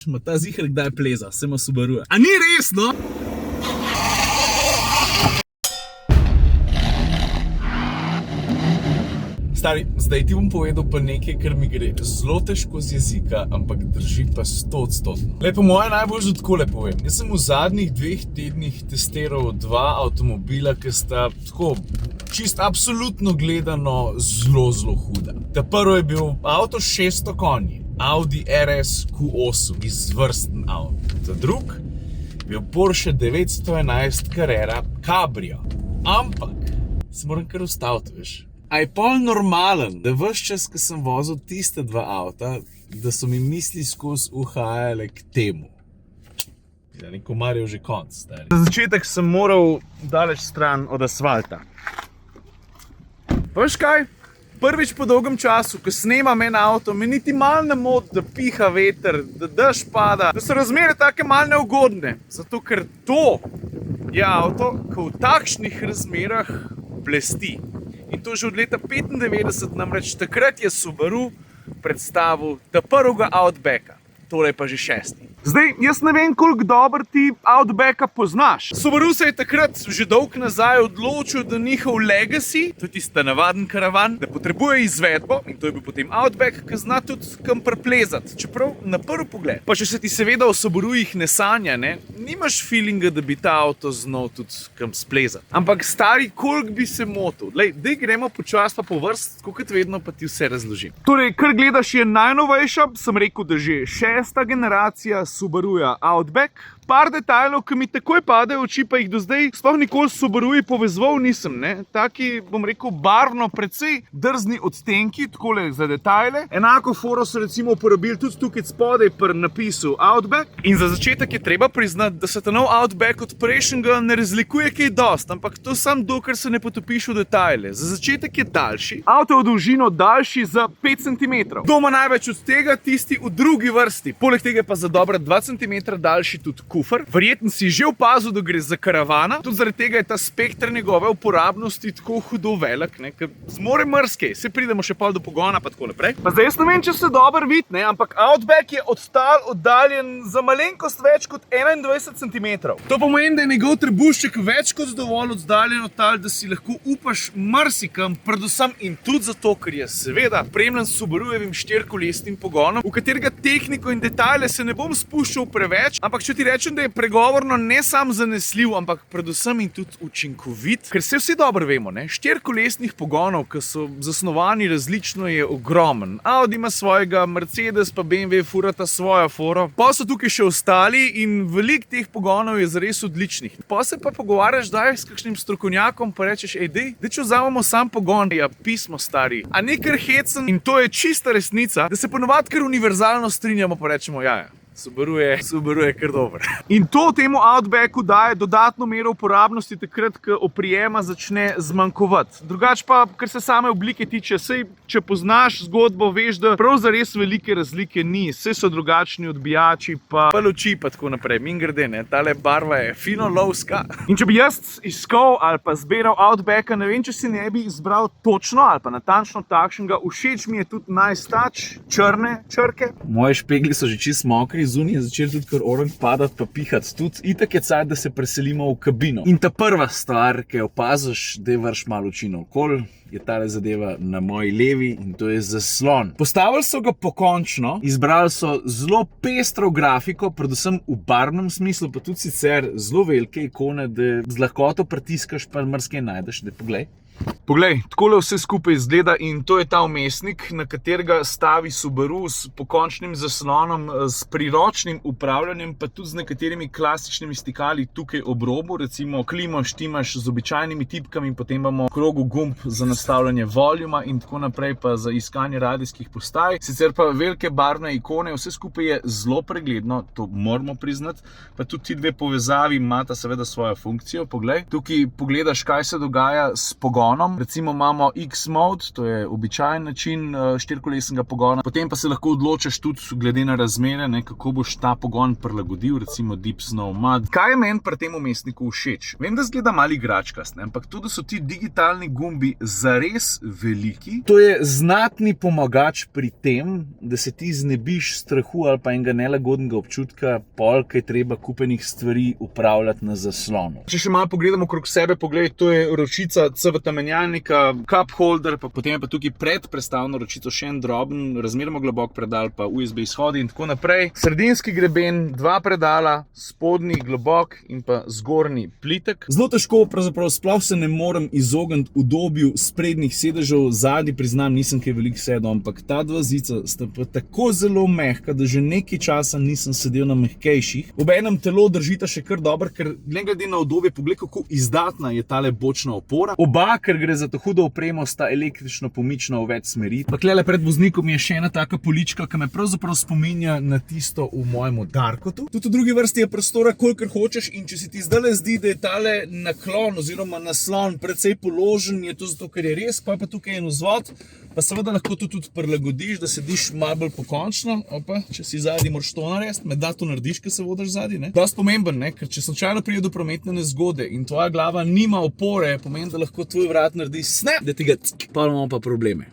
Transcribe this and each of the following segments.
Ta zihar kdaj pleza, se ima Subaru. A ni res, no? Stari, zdaj ti bom povedal pa nekaj, kar mi gre zelo težko z jezika, ampak drži pa 100%. Lepo, moje najbolj že takole povem. Jaz sem v zadnjih 2 tednih testiral 2 avtomobila, ki sta tako čist absolutno gledano zelo huda. Ta prvo je bil avto 600 konji, Audi RS Q8, izvrsten avto. Ta drug je bil Porsche 911 Carrera Cabrio. Ampak se moram kar ustaviti, veš. A je pol normalen, da ves čas, ko sem vozil tiste 2 avta, da so mi misli skozi uhajale k temu. Ja, neko Marjev že konc, stari. Za začetek sem moral daleč stran od asfalta. Pa veš kaj? Prvič po dolgem času, ko snemam en avto, me niti malo ne moti, da piha veter, da dež pada, da so razmere take malo neugodne. Zato ker to je avto, ko v takšnih razmerah blesti. In to že od leta 95, namreč takrat je Subaru predstavil ta prvega Outbacka. Tole je pa že 6. Zdaj, jaz ne vem, koliko dobro ti Outbacka poznaš. Subaru se je takrat že dolgo nazaj odločil, da njihov legacy, to je tista navaden karavan, da potrebuje izvedbo, in to je bil potem Outback, ki zna tudi kam preplezati. Čeprav na prvi pogled, pa če se ti seveda o Subarujih ne sanja, ne, nimaš feelinga, da bi ta avto znal tudi kam splezati. Ampak stari, koliko bi se motil? Lej, daj gremo počasi pa po vrst, tako kot vedno pa ti vse razložim. Torej, kar gledaš je najnovejša, sem rekel, da že 6. generacija Subaruja Outback. Par detajlov, ki mi takoj padejo v oči, pa jih do zdaj sploh nikoli s Subaruji povezoval nisem, ne. Taki, bom rekel, barvno precej drzni odtenki, takole za detajle. Enako foro so recimo uporabili tudi tukaj spodaj pri napisu Outback. In za začetek je treba priznati, da se ta nov Outback od prejšnjega ne razlikuje kaj dost, ampak to samo dokler se ne potopiš v detajle. Za začetek je daljši, avto v dolžino daljši za 5 cm. Doma največ od tega tisti v drugi vrsti, poleg tega pa za dobra 2 cm daljši tudi kufer. Verjetno si že opazil, da gre za karavana, tudi zaradi tega je ta spekter njegove uporabnosti tako hudo velik, ne, ker zmore mrske, se pridemo še pol do pogona pa tako naprej. Pa zdaj jaz ne vem, če se dobro vidi, ne, ampak Outback je oddaljen za malenkost več kot 21 cm. To pomeni, da je njegov trebušček več kot dovolj oddaljen od tal, da si lahko upaš marsikam, predvsem in tudi zato, ker je seveda opremljen s Subarujevim 4-kolesnim pogonom, v katerega tehniko in detajle se ne bom spuščal preveč, ampak če ti rečem, da je pregovorno ne sam zanesljiv, ampak predvsem in tudi učinkovit, ker se vsi dobro vemo, ne, 4-kolesnih pogonov, ki so zasnovani različno, je ogromen. Audi ima svojega, Mercedes pa BMW furata svojo foro. Pa so tukaj še ostali in veliko teh pogonov je zares odličnih. Pa se pa pogovarjaš daj s kakšnim strokovnjakom, pa rečeš, dej, če vzamemo sam pogon, ja, pismo stari. A ne kar hecen, in to je čista resnica, da se ponovadi kar univerzalno strinjamo, pa rečemo, ja. Subaru je kar dober. In to temu Outbacku daje dodatno mero uporabnosti takrat, ko oprijema začne zmanjkovati. Drugače pa, kar se same oblike tiče, sej, če poznaš zgodbo, veš, da prav zares velike razlike ni. Sej so drugačni odbijači, pa luči, pa tako naprej. Mimogrede, ne, tale barva je fino lovska. In če bi jaz iskal ali pa zbiral Outbacka, ne vem, če si ne bi izbral točno ali pa natančno takšnega. Všeč mi je tudi nice touch, črne črke. Moji špegli so že čisto mokri, zunaj je začel tudi kar oranž padati pa pihati. Tudi itak je cajt, da se preselimo v kabino. In ta prva stvar, ki jo opaziš, da je vrš malo oči naokoli, je tale zadeva na moji levi in to je zaslon. Postavili so ga pokončno, izbrali so zelo pestro grafiko, predvsem v barvnem smislu, pa tudi sicer zelo velike ikone, da z lahkoto pritiskaš pa marsikaj najdeš, da poglej. Poglej, takole vse skupaj izgleda in to je ta vmesnik, na katerega stavi Subaru s pokončnim zaslonom, s priročnim upravljanjem, pa tudi z nekaterimi klasičnimi stikali tukaj ob robu, recimo klimo štimaš z običajnimi tipkami in potem imamo v krogu gumb za nastavljanje voljuma in tako naprej, pa za iskanje radijskih postaj. Sicer pa velike barvne ikone, vse skupaj je zelo pregledno, to moramo priznati, pa tudi ti dve povezavi imata seveda svojo funkcijo. Poglej, tukaj pogledaš, kaj se dogaja s pogonom, pogonom. Recimo imamo X-mode, to je običajen način štirikolesnega pogona. Potem pa se lahko odločiš tudi glede na razmere, ne, kako boš ta pogon prilagodil, recimo Deep Snow Mud. Kaj je meni pri tem vmesniku všeč? Vem, da zgleda malo igračkast, ampak tudi so ti digitalni gumbi zares veliki. To je znatni pomagač pri tem, da se ti znebiš strahu ali pa enega nelagodnega občutka, pol, kaj treba kupenih stvari upravljati na zaslonu. Če še malo pogledamo okrog sebe, poglej, to je ročica CVT menjalnika, cup holder, pa potem je pa tukaj pred prestavno ročico še en droben, razmeroma globok predal, pa USB izhodi in tako naprej. Sredinski greben, dva predala, spodnji globok in pa zgornji plitek. Zelo težko, pravzaprav sploh se ne morem izogniti udobju sprednjih sedežev, zadnji priznam, nisem kaj veliko sedel, ampak ta dva zica sta pa tako zelo mehka, da že nekaj časa nisem sedel na mehkejših. Obenem telo držita še kar dobro, ker glede na udobje, pogled, kako izdatna je tale bočna opora. Oba, ker gre za to hudo opremo, sta električno pomična v več smeri. Pa tlele pred voznikom je še ena taka polička, ki me pravzaprav spominja na tisto v mojem Darkotu. Tudi v drugi vrsti je prostora, kolikor hočeš, in če se ti zdaj zdi, da je tale naklon oziroma naslon precej položen, je to zato, ker je res, pa tukaj en vzvod, pa seveda lahko to tudi prilagodiš, da sediš malo bolj pokončno. Opa, če si zadnji, moraš to narediti, med da to narediš, ker se vodaš zadnji, ne? Dosti pomemben, ne? Ker če slučajno pride do prometne nezgode in tvoja glava nima opore, pomeni, da lahko tvoj vrat naredi snap, da ti ga pa imamo pa probleme.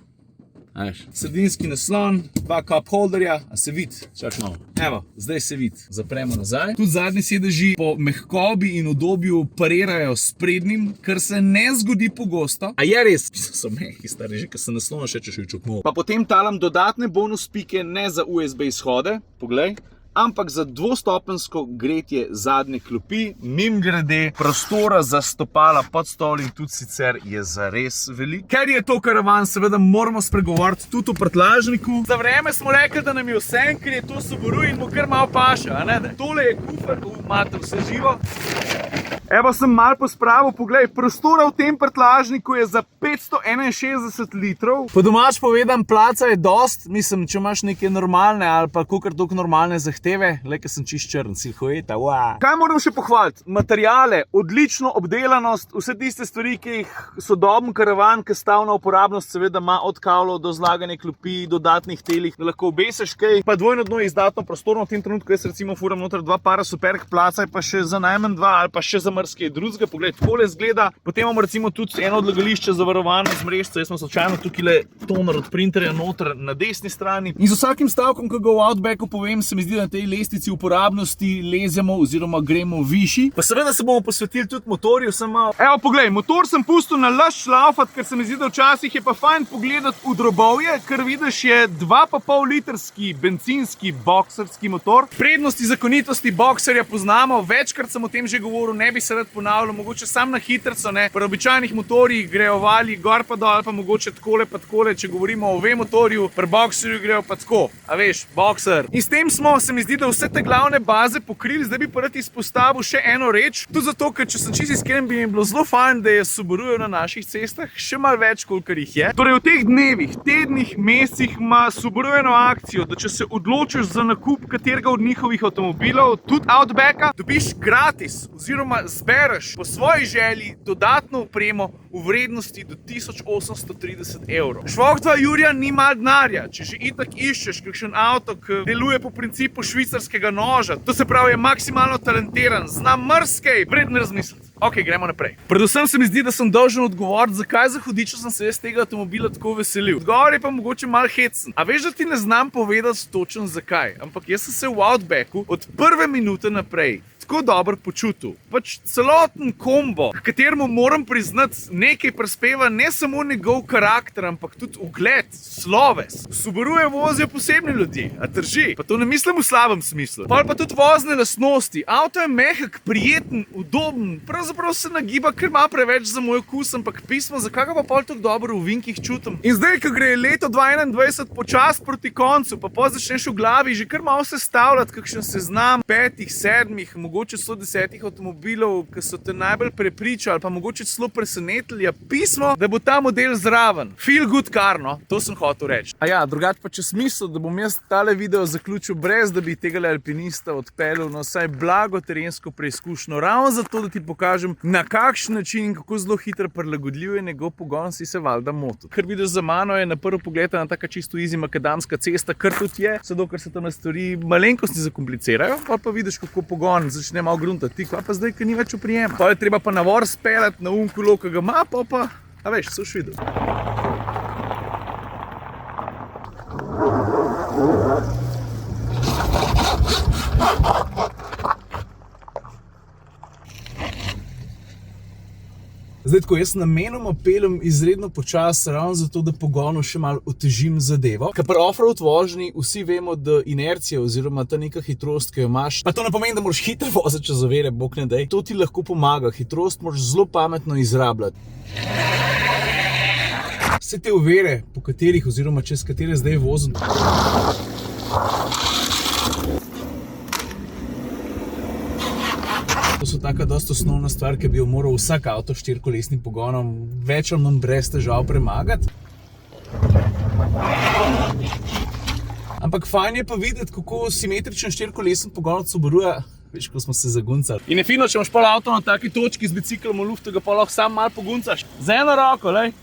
Sredinski naslon, dva cup holderja, a se vidi? Čak malo. Evo, zdaj se vidi. Zapremo nazaj. Tudi zadnji sedeži po mehkobi in udobju parirajo s prednjim, kar se ne zgodi pogosto. A je res? So mehki, stari, že, ker se naslona še češ čukmo. Pa potem talam dodatne bonus pike, ne za USB izhode, poglej, ampak za dvostopenjsko gretje zadnje klopi. Mimogrede, prostora za stopala pod stol in tudi sicer je zares velik. Ker je to karavan, seveda moramo spregovoriti tudi o prtljažniku. Za vreme smo rekli, da nam je vse, ker je to Subaru in mu kar malo paša, a ne? Tole je kufer, imate vse živo. Evo, sem malo pospravil, poglej, prostora v tem prtljažniku je za 561 litrov. Po domač povedam, placa je dost, mislim, če imaš neke normalne ali pa kakor toliko normalne zahteve, le, ker sem čist črn, silhueta, uaa. Kaj moram še pohvaliti? Materiale, odlično obdelanost, vse tiste stvari, ki jih sodoben karavan, ki stavna uporabnost seveda ima od kavlov do zlagane klopi, dodatnih telih, da lahko obeseš kaj, pa dvojno dno je izdatno prostorno v tem trenutku, jaz recimo furam noter dva para superg, placa je pa še za najmanj dva ali pa še za marsikaj drugega, pogled, takole zgleda. Potem imamo recimo tudi eno odlagališče zavarovano z mrežico, jaz sem slučajno tukaj toner od printerja noter na desni strani. In z vsakim stavkom, ki ga v Outbacku povem, se mi zdi, da na tej lestvici uporabnosti lezemo oziroma gremo višji. Pa seveda se bomo posvetili tudi motorju, sem malo. Evo, poglej, motor sem pustil na laž šlaufat, ker se mi zdi, da včasih je pa fajn pogledati v drobovje, ker vidiš je 2,5 litrski bencinski bokserski motor. Prednosti, zakonitosti bokserja poznamo, večkrat sem o tem že govoril, ne bi se rad ponavljal, mogoče sam na hitrco, ne. Pri običajnih motorjih grejo vali gor pa dol, pa mogoče takole pa takole, če govorimo o V-motorju, pri bokserju grejo pa tako, a veš, bokser. In s tem smo, se mi zdi, da vse te glavne baze pokrili, zdaj bi pa rad izpostavil še eno reč, tudi zato, ker če sem čisto iskren, bi mi bilo zelo fajn, da je Subarujev na naših cestah še malo več, kolikor jih je. Torej v teh dnevih, tednih, mesecih ima Subaru eno akcijo, da če se odločiš za nakup katerega od njihovih avtomobilov, tudi Outbacka, dobiš gratis oziroma zbereš po svoji želji dodatno opremo v vrednosti do 1830 evrov. Švok dva Jurija ni malo denarja, če že itak iščeš kakšen avto, ki deluje po principu švicarskega noža, to se pravi je maksimalno talentiran, zna marsikaj, vreden razmisliti. Ok, gremo naprej. Predvsem se mi zdi, da sem dolžen odgovoriti, zakaj za hudiča sem se jaz tega avtomobila tako veselil. Odgovor je pa mogoče malo hecen. A veš, da ti ne znam povedati točno zakaj, ampak jaz sem se v Outbacku od prve minute naprej tako dobro počutil. Pač celoten kombo, kateremu moram priznati, nekaj prispeva ne samo njegov karakter, ampak tudi ugled, sloves. Subaruje vozijo posebni ljudje, a drži? Pa to ne mislim v slabem smislu. Pa tudi vozne lastnosti. Avto je mehek, prijeten, udoben, pravzaprav se nagiba kar malo preveč za moj okus, ampak pismo, zakaj ga pa pol tako dobro v vinkih čutim. In zdaj, ko gre leto 2021 počasi proti koncu, pa začneš v glavi že kar malo sestavljati kakšen seznam 5, 7, mogoče 110 avtomobilov, ki so te najbolj prepričali, pa mogoče celo presenetili, je pismo, da bo ta model zraven. Feel good car, no, to sem hotel reči. A ja, drugače pa če smisel, da bom jaz tale video zaključil brez, da bi tega alpinista odpeljal na vsaj blago terensko preizkušnjo, ravno zato, da ti pokažem, na kakšen način in kako zelo hitro prilagodljiv je njegov pogon, si se valjda motil. Kar vidiš za mano je na prvo pogled ena taka čisto easy makadamska cesta, kar tudi je, zato ker se tam stvari malenkosti zakomplicirajo, pa vidiš, kako pogon začne malo gruntati, pa zdaj, ker ni več oprijema. Pa je treba pa navor speljati na kolo, ki ga ima, pa, a veš, so še videl. Zdaj, tako jaz namenoma peljem izredno počasi, ravno zato, da pogonu še malo otežim zadevo. Ker pri offroad vožnji vsi vemo, da inercija oziroma ta neka hitrost, ki jo imaš, pa to ne pomeni, da moraš hitro voziti čez ovire, bog ne dej. To ti lahko pomaga, hitrost moraš zelo pametno izrabljati. Vse te ovire, po katerih oziroma čez katere zdaj vozim, to so taka dosta osnovna stvar, ki bi jo moral vsak avto s štirikolesnim pogonom več ali manj brez težav premagati. Ampak fajn je pa videti, kako simetričen štirikolesen pogon od Subaruja, veš, ko smo se zaguncali. In je fino, če imaš pol avto na taki točki z biciklom v luftu, ga pa lahko sam malo poguncaš. Z eno roko, lej.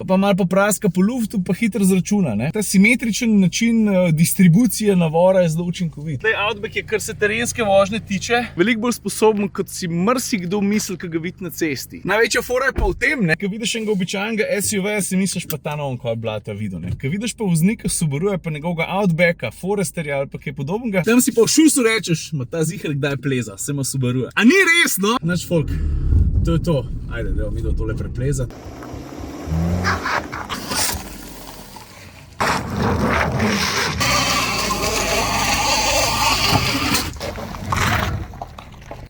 Pa malo popraska po luftu, pa hitro zračuna, ne. Ta simetričen način distribucije navora je zelo učinkovit. Zdaj, Outback je, kar se terenske vožnje tiče, veliko bolj sposoben, kot si marsikdo misli, ki ga vidi na cesti. Največja fora je pa v tem, ne, ko vidiš enega običajnega SUV-ja, si misliš pa ta noven blata videl, ne. Ko vidiš pa voznika Subaruja, pa njegovega Outbacka, Foresterja ali pa kaj podobnega, tam si pa v šusu rečeš, ma ta zihar kdaj pleza, se ima Subaruja. A ni res, no? Nač folk, to je to. Ajde, da mi do tole preplezati.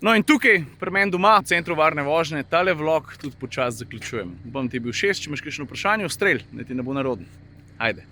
No in tukaj, pri meni doma, v centru varne vožnje, tale vlog tudi počasi zaključujem. Upam, ti je bil všeč, če imaš kakšno vprašanje, ustrelj, da ti ne bo narodno. Ajde.